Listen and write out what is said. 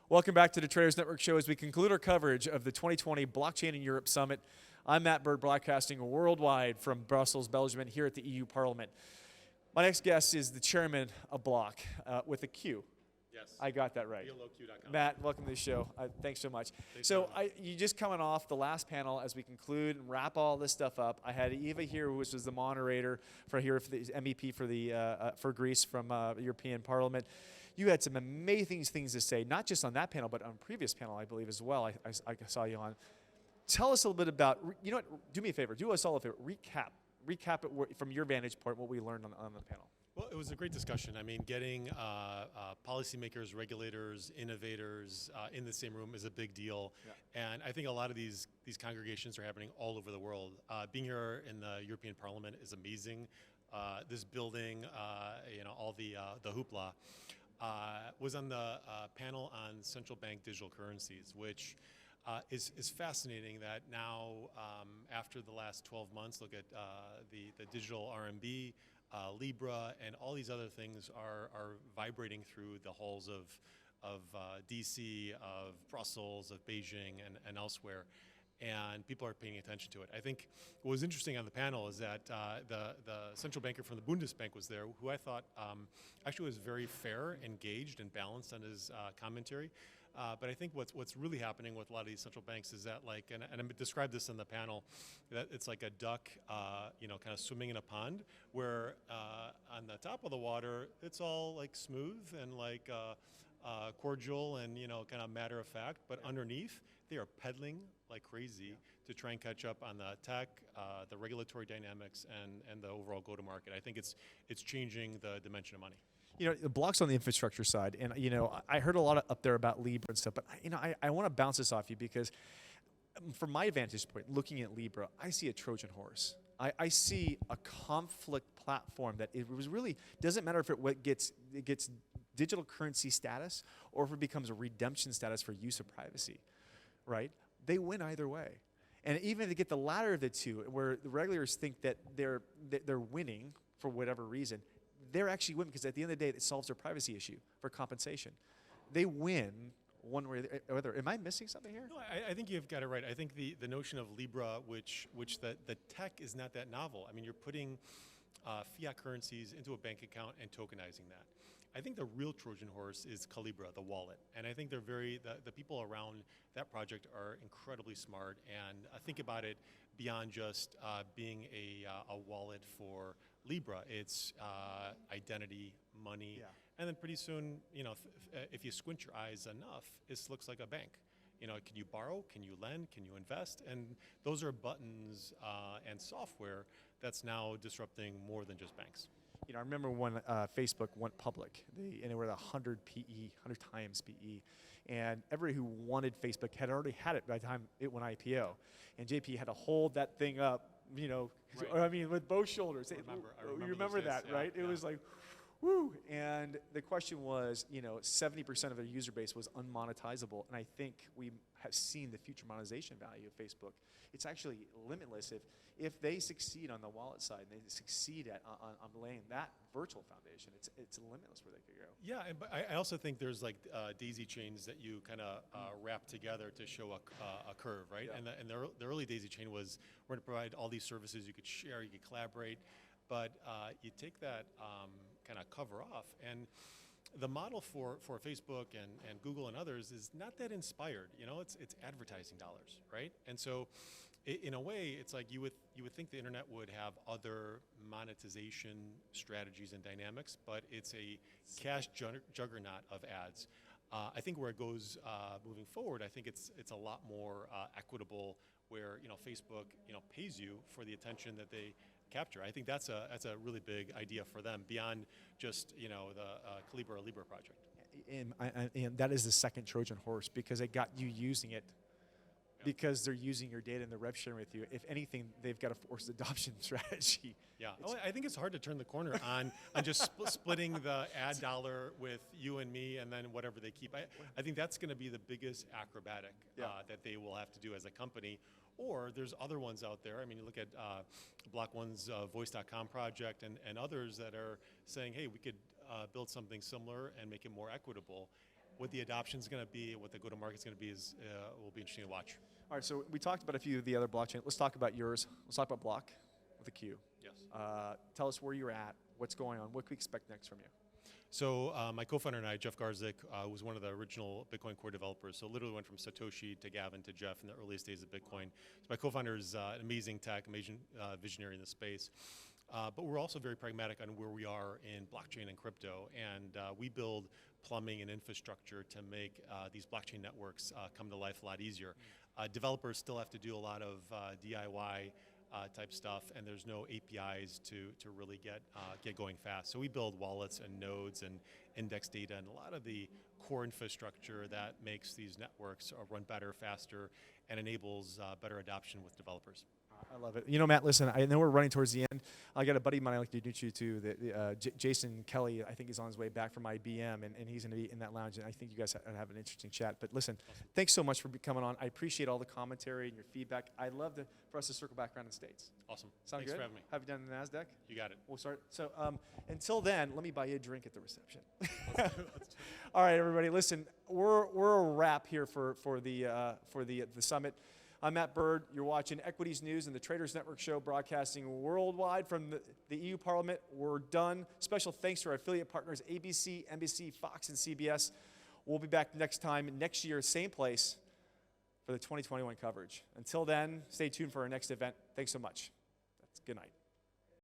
Welcome back to the Traders Network Show as we conclude our coverage of the 2020 Blockchain in Europe Summit. I'm Matt Bird, broadcasting worldwide from Brussels, Belgium, and here at the EU Parliament. My next guest is the chairman of Bloq, with a Q. Yes. I got that right. BLOQ.com. Matt, welcome to the show. Thanks so much. You just coming off the last panel as we conclude and wrap all this stuff up. I had Eva here, who was the moderator for the MEP for Greece from European Parliament. You had some amazing things to say, not just on that panel, but on a previous panel, I believe, as well. I saw you on. Tell us a little bit about, you know what, do me a favor, do us all a favor, recap it from your vantage point, what we learned on the panel. Well, it was a great discussion. I mean, getting policymakers, regulators, innovators in the same room is a big deal. Yeah. And I think a lot of these congregations are happening all over the world. Being here in the European Parliament is amazing. This building, all the hoopla, was on the panel on central bank digital currencies, which is fascinating that now, after the last 12 months, look at the digital RMB, Libra, and all these other things are vibrating through the halls of DC, of Brussels, of Beijing, and elsewhere. And people are paying attention to it. I think what was interesting on the panel is that the central banker from the Bundesbank was there, who I thought actually was very fair, engaged, and balanced on his commentary. But I think what's really happening with a lot of these central banks is that, like, and I described this in the panel, that it's like a duck, kind of swimming in a pond, where on the top of the water, it's all like smooth and like cordial and kind of matter of fact. But underneath, they are peddling like crazy to try and catch up on the tech, the regulatory dynamics, and the overall go-to-market. I think it's changing the dimension of money. The Bloq's on the infrastructure side, and I heard a lot up there about Libra and stuff, but I want to bounce this off you because from my vantage point, looking at Libra, I see a Trojan horse. I see a conflict platform that it was really doesn't matter if it gets digital currency status or if it becomes a redemption status for use of privacy, right? They win either way. And even if they get the latter of the two, where the regulators think that they're winning for whatever reason, they're actually winning because at the end of the day, it solves their privacy issue for compensation. They win one way or the other. Am I missing something here? No, I think you've got it right. I think the notion of Libra, which the tech is not that novel. I mean, you're putting fiat currencies into a bank account and tokenizing that. I think the real Trojan horse is Calibra, the wallet. And I think they're the people around that project are incredibly smart and think about it beyond just being a wallet for Libra. It's identity, money, and then pretty soon, if you squint your eyes enough, this looks like a bank. Can you borrow? Can you lend? Can you invest? And those are buttons and software that's now disrupting more than just banks. I remember when Facebook went public, and they were at 100 PE, 100 times PE, and everybody who wanted Facebook had already had it by the time it went IPO, and JP had to hold that thing up, right. I mean, with both shoulders. I remember that, days. right? Yeah. It was like, woo! And the question was, 70% of their user base was unmonetizable, and I think we have seen the future monetization value of Facebook. It's actually limitless if they succeed on the wallet side and they succeed on laying that virtual foundation. It's limitless where they could go. Yeah, but I also think there's like daisy chains that you kind of wrap together to show a curve, right? Yeah. And the early daisy chain was we're going to provide all these services you could share, you could collaborate, but you take that kind of cover off, and the model for Facebook and Google and others is not that inspired. It's advertising dollars, right? And so, in a way, it's like you would think the internet would have other monetization strategies and dynamics, but it's a cash juggernaut of ads. I think where it goes moving forward, I think it's a lot more equitable, where Facebook pays you for the attention that they capture. I think that's a really big idea for them beyond just the Calibra Libra project. And that is the second Trojan horse because it got you using it. Because they're using your data and they're rev sharing with you. If anything, they've got a forced adoption strategy. Yeah, I think it's hard to turn the corner on just splitting the ad dollar with you and me and then whatever they keep. I think that's going to be the biggest acrobatic that they will have to do as a company. Or there's other ones out there. I mean, you look at Bloq One's Voice.com project and others that are saying, hey, we could build something similar and make it more equitable. What the adoption is going to be, what the go-to-market is going to be, will be interesting to watch. All right, so we talked about a few of the other blockchain. Let's talk about yours. Let's talk about Bloq with a Q. Yes. Tell us where you're at, what's going on, what can we expect next from you? So my co-founder and I, Jeff Garzik, was one of the original Bitcoin core developers. So literally went from Satoshi to Gavin to Jeff in the earliest days of Bitcoin. So my co-founder is an amazing tech, amazing visionary in the space. But we're also very pragmatic on where we are in blockchain and crypto. And we build plumbing and infrastructure to make these blockchain networks come to life a lot easier. Developers still have to do a lot of DIY type stuff, and there's no APIs to really get going fast. So we build wallets and nodes and index data and a lot of the core infrastructure that makes these networks run better, faster, and enables better adoption with developers. I love it. You know, Matt, listen, I know we're running towards the end. I got a buddy of mine I'd like to introduce you to, Jason Kelly. I think he's on his way back from IBM, and he's going to be in that lounge, and I think you guys have an interesting chat. But listen, thanks so much for coming on. I appreciate all the commentary and your feedback. I'd love for us to circle back around in the States. Awesome. Sound Thanks good? for having me. Have you done the NASDAQ? You got it. We'll start. So until then, let me buy you a drink at the reception. All right, everybody, listen, we're a wrap here for the summit. I'm Matt Bird. You're watching Equities News and the Traders Network show, broadcasting worldwide from the EU Parliament. We're done. Special thanks to our affiliate partners, ABC, NBC, Fox, and CBS. We'll be back next year, same place, for the 2021 coverage. Until then, stay tuned for our next event. Thanks so much. Good night.